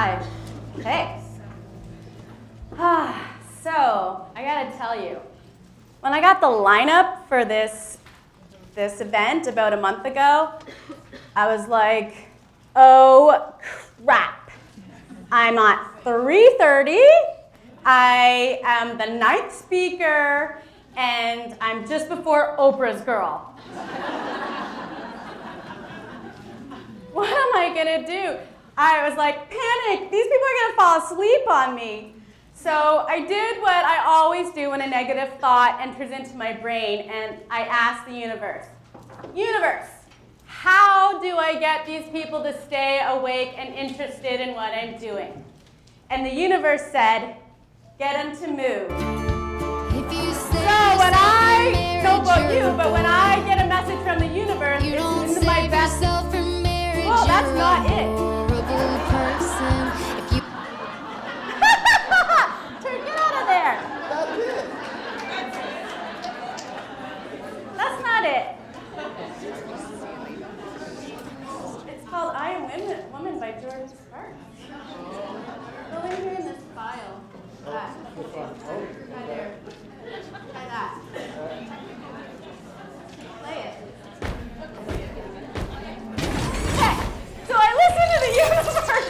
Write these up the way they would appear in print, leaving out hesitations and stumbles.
Hi. Hey. So, I gotta tell you, when I got the lineup for this event about a month ago, I was like, oh crap. I'm at 3:30, I am the 9th speaker, and I'm just before Oprah's girl. What am I gonna do? I was like, panic, these people are gonna fall asleep on me. So I did what I always do when a negative thought enters into my brain, and I asked the universe, how do I get these people to stay awake and interested in what I'm doing? And the universe said, get them to move. So when I, don't vote you, but when I get a message from the universe, it's into my best. Well, that's not it. Get out of there. That's not it. It's called I Am Woman by Jordan Sparks. Go in here in this file. That. Right there. Try that. Play it. Okay. So I listened to the universe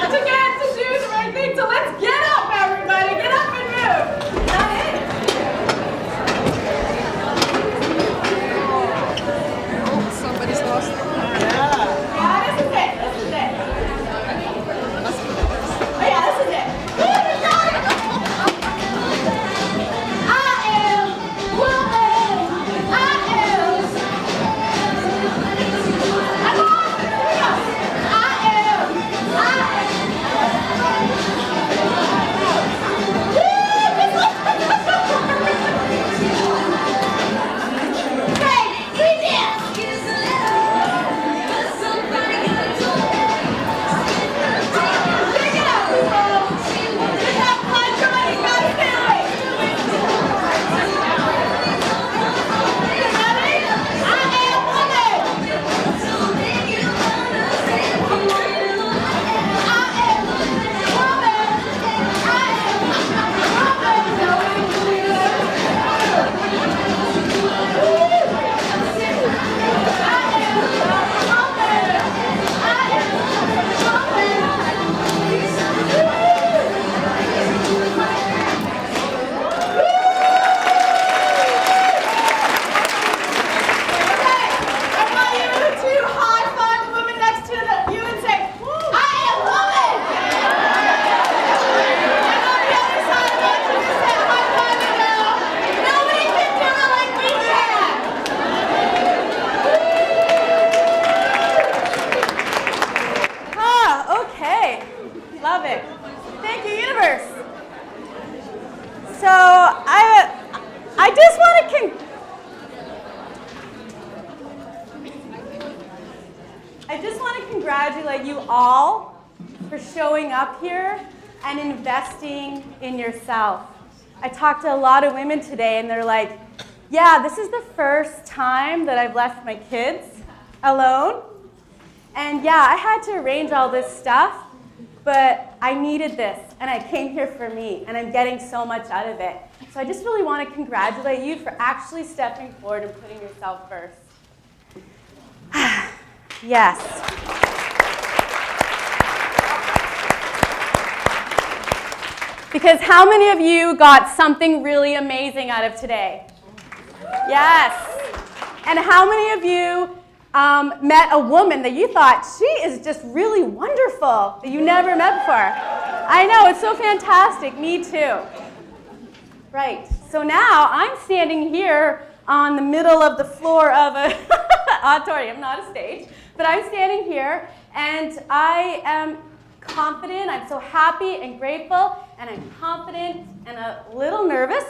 to get to do the right thing. So let's get up, everybody. Get up and move. Is that it? Oh, somebody's lost it. Yeah, this is it. This is it. Oh yeah, this is it. I am woman. I am. Come on, here we go. I am. Love it. Thank you, universe. So I just want to congratulate you all for showing up here and investing in yourself. I talked to a lot of women today, and they're like, yeah, this is the first time that I've left my kids alone. And yeah, I had to arrange all this stuff. But I needed this, and I came here for me, and I'm getting so much out of it. So I just really want to congratulate you for actually stepping forward and putting yourself first. Yes. Because how many of you got something really amazing out of today? Yes. And how many of you met a woman that you thought, she is just really wonderful, that you never met before? I know, it's so fantastic. Me too. Right. So now I'm standing here on the middle of the floor of an auditorium, not a stage, but I'm standing here, and I am confident. I'm so happy and grateful, and I'm confident and a little nervous,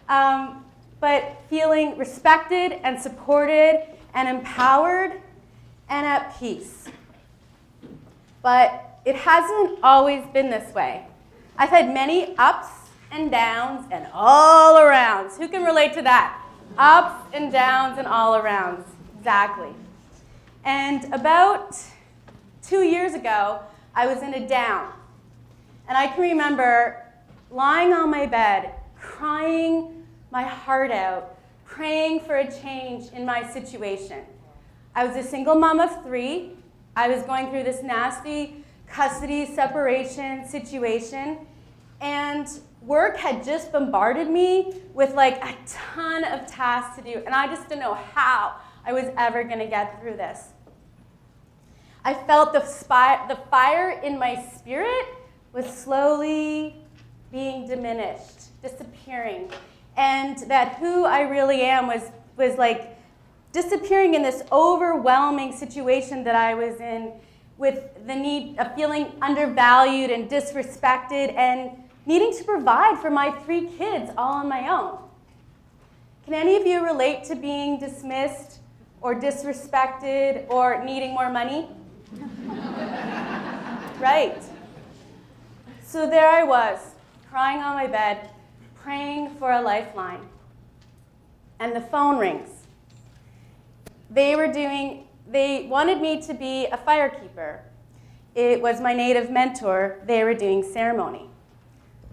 but feeling respected and supported and empowered and at peace. But it hasn't always been this way. I've had many ups and downs and all arounds. Who can relate to that? Ups and downs and all arounds. Exactly. And about 2 years ago, I was in a down. And I can remember lying on my bed, crying my heart out, praying for a change in my situation. I was a single mom of 3. I was going through this nasty custody separation situation, and work had just bombarded me with like a ton of tasks to do, and I just didn't know how I was ever going to get through this. I felt the fire in my spirit was slowly being diminished, disappearing, and that who I really am was like disappearing in this overwhelming situation that I was in, with the need of feeling undervalued and disrespected and needing to provide for my 3 kids all on my own. Can any of you relate to being dismissed or disrespected or needing more money? Right. So there I was, crying on my bed, praying for a lifeline. And the phone rings. They wanted me to be a firekeeper. It was my native mentor. They were doing ceremony.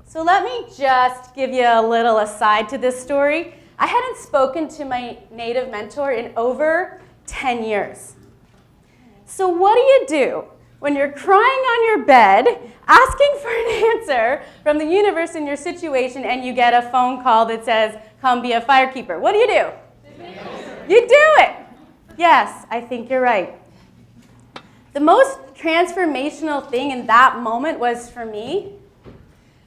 So let me just give you a little aside to this story. I hadn't spoken to my native mentor in over 10 years. So what do when you're crying on your bed, asking for an answer from the universe in your situation, and you get a phone call that says, come be a firekeeper? What do? You do it. Yes, I think you're right. The most transformational thing in that moment was for me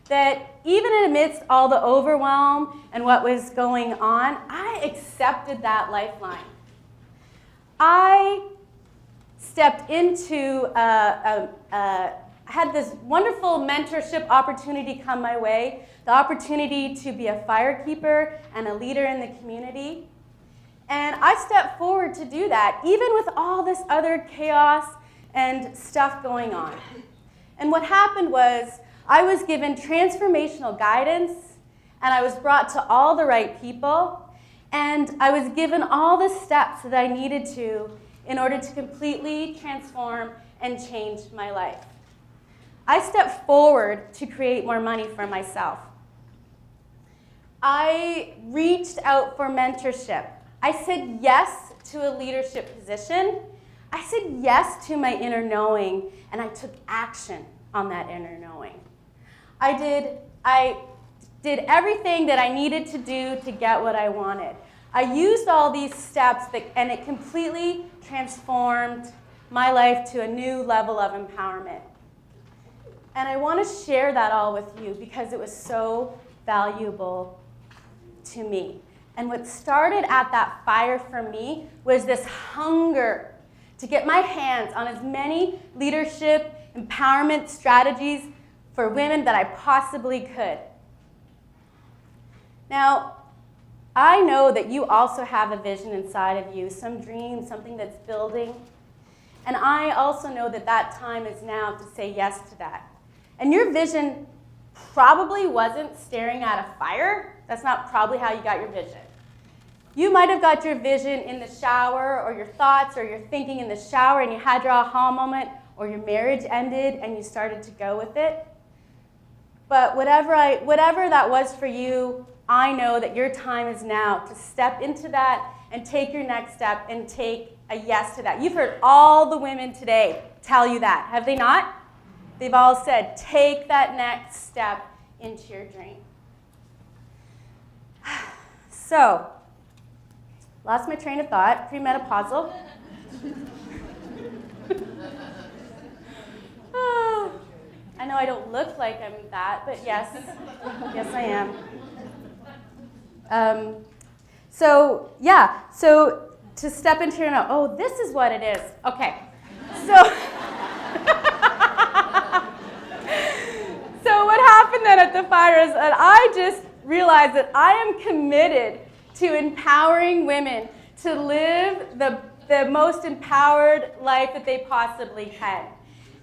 that even amidst all the overwhelm and what was going on, I accepted that lifeline. I stepped into, had this wonderful mentorship opportunity come my way, the opportunity to be a firekeeper and a leader in the community. And I stepped forward to do that, even with all this other chaos and stuff going on. And what happened was, I was given transformational guidance, and I was brought to all the right people, and I was given all the steps that I needed to in order to completely transform and change my life. I stepped forward to create more money for myself. I reached out for mentorship. I said yes to a leadership position. I said yes to my inner knowing, and I took action on that inner knowing. I did everything that I needed to do to get what I wanted. I used all these steps, and it completely transformed my life to a new level of empowerment. And I want to share that all with you because it was so valuable to me. And what started at that fire for me was this hunger to get my hands on as many leadership, empowerment strategies for women that I possibly could. Now, I know that you also have a vision inside of you, some dream, something that's building. And I also know that that time is now to say yes to that. And your vision probably wasn't staring at a fire. That's not probably how you got your vision. You might have got your vision in the shower, or your thoughts, or your thinking in the shower, and you had your aha moment, or your marriage ended and you started to go with it. But whatever that was for you, I know that your time is now to step into that and take your next step and take a yes to that. You've heard all the women today tell you that, have they not? They've all said, take that next step into your dream. So, lost my train of thought, premenopausal. I know I don't look like I'm that, but yes, yes I am. So to step into your know, oh, this is what it is. Okay, so so what happened then at the fire is that I just realized that I am committed to empowering women to live the most empowered life that they possibly can,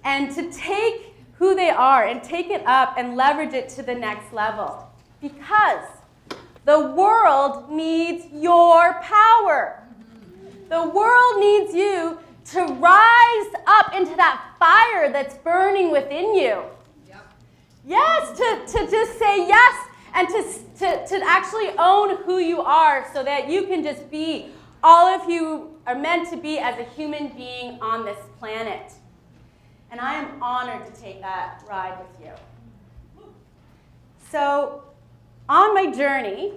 and to take who they are and take it up and leverage it to the next level. Because the world needs your power. The world needs you to rise up into that fire that's burning within you. Yes, to just say yes and to actually own who you are so that you can just be all of you are meant to be as a human being on this planet. And I am honored to take that ride with you. So, on my journey,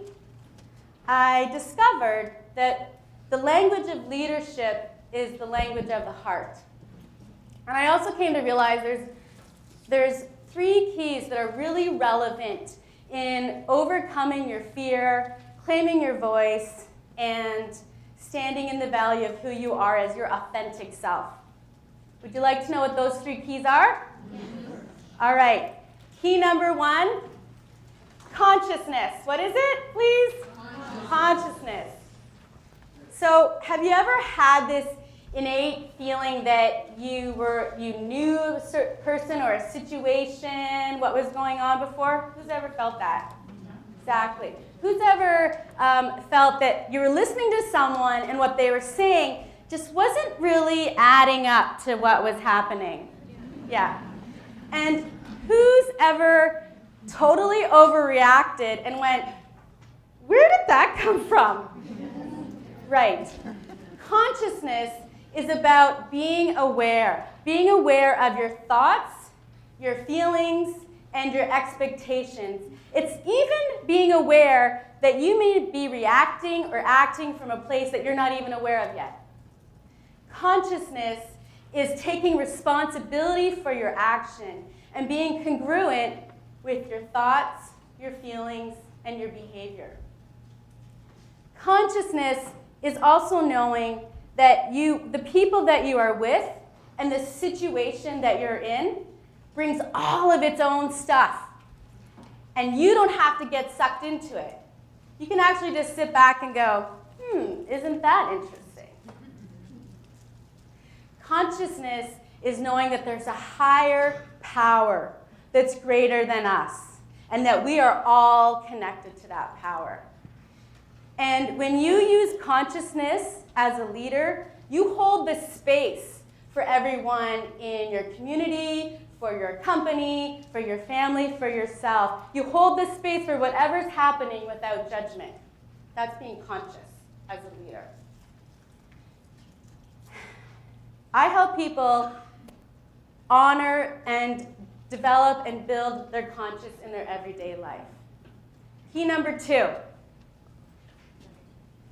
I discovered that the language of leadership is the language of the heart. And I also came to realize there's 3 keys that are really relevant in overcoming your fear, claiming your voice, and standing in the value of who you are as your authentic self. Would you like to know what those 3 keys are? Yes. All right. Key number 1, consciousness. What is it, please? Consciousness. So, have you ever had this innate feeling that you knew a certain person or a situation, what was going on before? Who's ever felt that? Exactly. Who's ever felt that you were listening to someone and what they were saying just wasn't really adding up to what was happening? Yeah. And who's ever totally overreacted and went, where did that come from? Right. Consciousness is about being aware of your thoughts, your feelings, and your expectations. It's even being aware that you may be reacting or acting from a place that you're not even aware of yet. Consciousness is taking responsibility for your action and being congruent with your thoughts, your feelings, and your behavior. Consciousness is also knowing that the people that you are with and the situation that you're in brings all of its own stuff. And you don't have to get sucked into it. You can actually just sit back and go, isn't that interesting? Consciousness is knowing that there's a higher power that's greater than us, and that we are all connected to that power. And when you use consciousness as a leader, you hold the space for everyone in your community, for your company, for your family, for yourself. You hold the space for whatever's happening without judgment. That's being conscious as a leader. I help people honor and develop and build their conscience in their everyday life. Key number 2.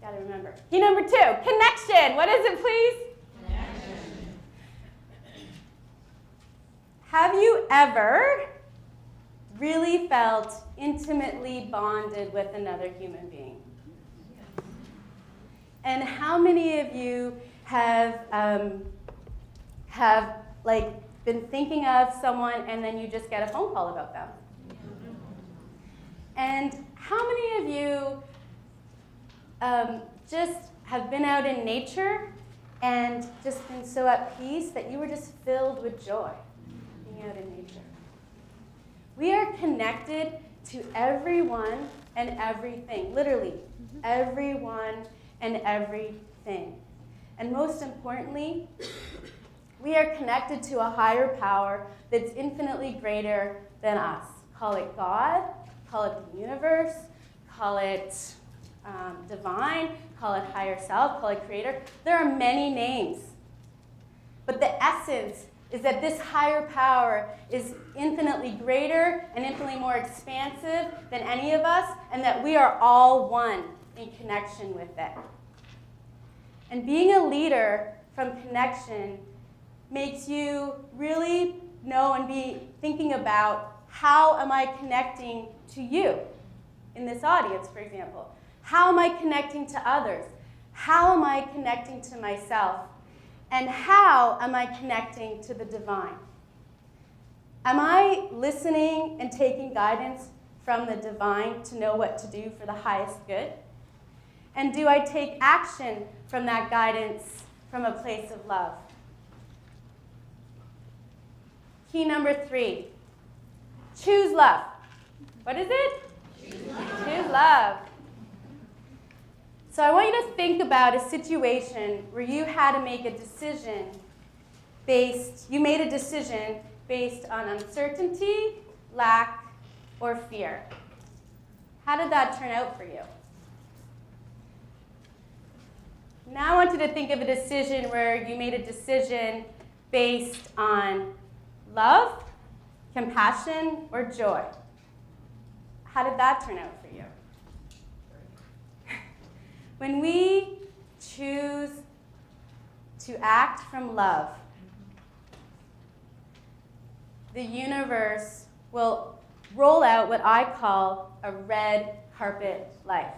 Gotta remember. Key number 2, connection. What is it, please? Connection. Have you ever really felt intimately bonded with another human being? And how many of you have been thinking of someone and then you just get a phone call about them? And how many of you just have been out in nature and just been so at peace that you were just filled with joy being out in nature? We are connected to everyone and everything, literally everyone and everything. And most importantly, we are connected to a higher power that's infinitely greater than us. Call it God, call it the universe, call it divine, call it higher self, call it creator. There are many names. But the essence is that this higher power is infinitely greater and infinitely more expansive than any of us, and that we are all one in connection with it. And being a leader from connection makes you really know and be thinking about, how am I connecting to you in this audience, for example? How am I connecting to others? How am I connecting to myself? And how am I connecting to the divine? Am I listening and taking guidance from the divine to know what to do for the highest good? And do I take action from that guidance from a place of love? Key number 3, choose love. What is it? Choose love. So I want you to think about a situation where you had to make a decision you made a decision based on uncertainty, lack, or fear. How did that turn out for you? Now I want you to think of a decision where you made a decision based on love, compassion, or joy. How did that turn out for you? When we choose to act from love, the universe will roll out what I call a red carpet life.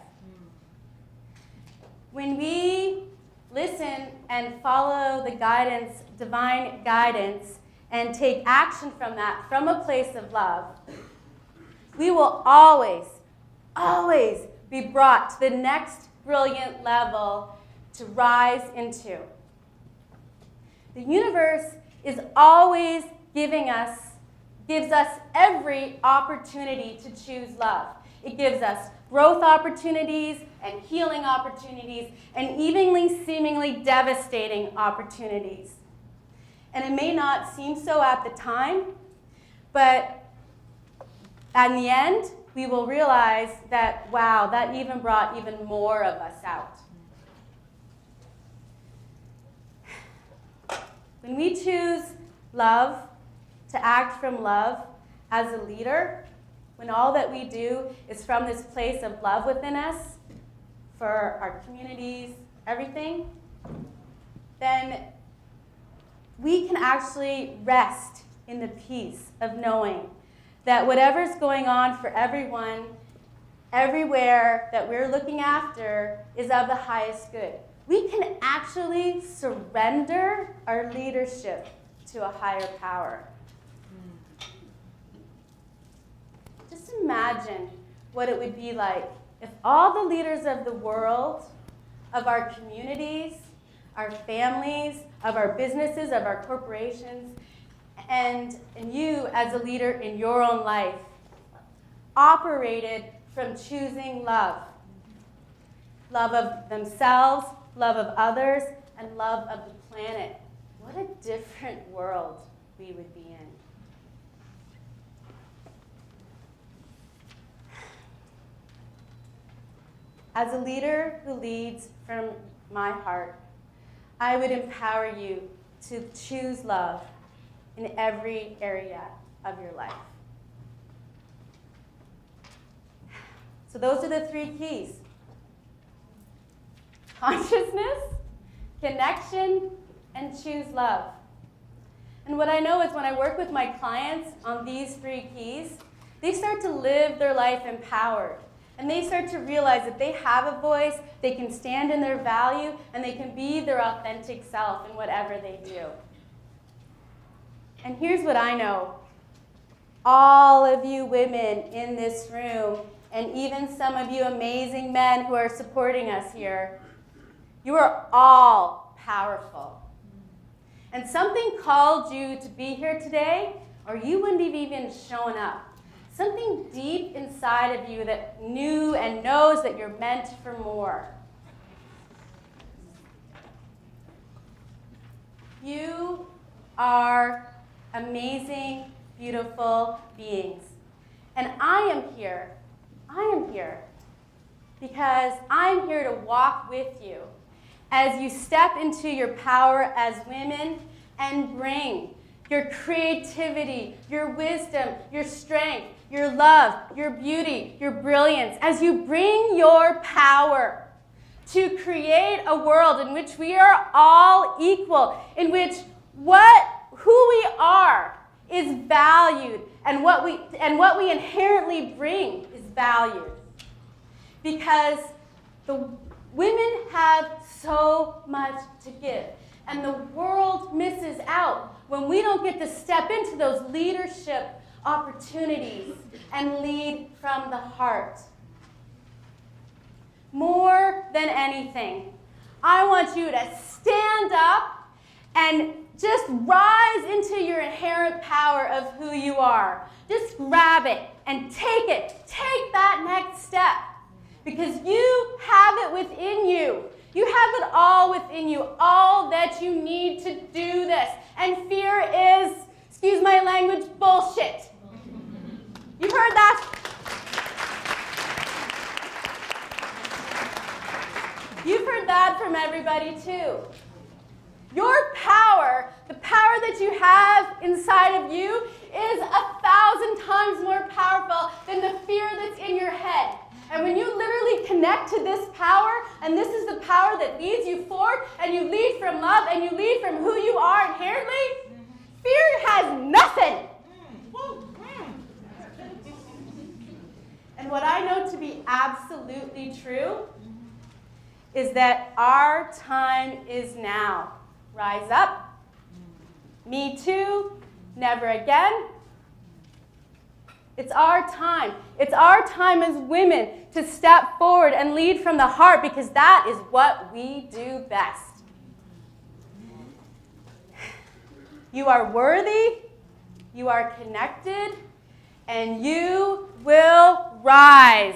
When we listen and follow the guidance, divine guidance, and take action from that, from a place of love, we will always, always be brought to the next brilliant level to rise into. The universe is always gives us every opportunity to choose love. It gives us growth opportunities and healing opportunities and evenly, seemingly devastating opportunities. And it may not seem so at the time, but in the end, we will realize that, wow, that even brought even more of us out. When we choose love, to act from love as a leader, when all that we do is from this place of love within us, for our communities, everything, then we can actually rest in the peace of knowing that whatever's going on for everyone, everywhere that we're looking after is of the highest good. We can actually surrender our leadership to a higher power. Just imagine what it would be like if all the leaders of the world, of our communities, our families, of our businesses, of our corporations, and you as a leader in your own life operated from choosing love. Love of themselves, love of others, and love of the planet. What a different world we would be in. As a leader who leads from my heart, I would empower you to choose love in every area of your life. So those are the 3 keys. Consciousness, connection, and choose love. And what I know is when I work with my clients on these 3 keys, they start to live their life empowered. And they start to realize that they have a voice, they can stand in their value, and they can be their authentic self in whatever they do. And here's what I know. All of you women in this room, and even some of you amazing men who are supporting us here, you are all powerful. And something called you to be here today, or you wouldn't have even shown up. Something deep inside of you that knew and knows that you're meant for more. You are amazing, beautiful beings. And I am here because I'm here to walk with you as you step into your power as women and bring your creativity, your wisdom, your strength, your love, your beauty, your brilliance, as you bring your power to create a world in which we are all equal, in which who we are is valued, and what we inherently bring is valued. Because the women have so much to give, and the world misses out when we don't get to step into those leadership opportunities and lead from the heart. More than anything, I want you to stand up and just rise into your inherent power of who you are. Just grab it and take it. Take that next step, because you have it within you. You have it all within you, all that you need to do this. this. And fear is, excuse my language, bullshit. You've heard that? You've heard that from everybody too. Your power, the power that you have inside of you, is 1,000 times more powerful than the fear that's in your head. And when you literally connect to this power, and this is the power that leads you forward, and you lead from love, and you lead from who you are inherently, fear has nothing. And what I know to be absolutely true is that our time is now. Rise up. Me too. Never again. It's our time. It's our time as women to step forward and lead from the heart, because that is what we do best. You are worthy, you are connected, and you will rise.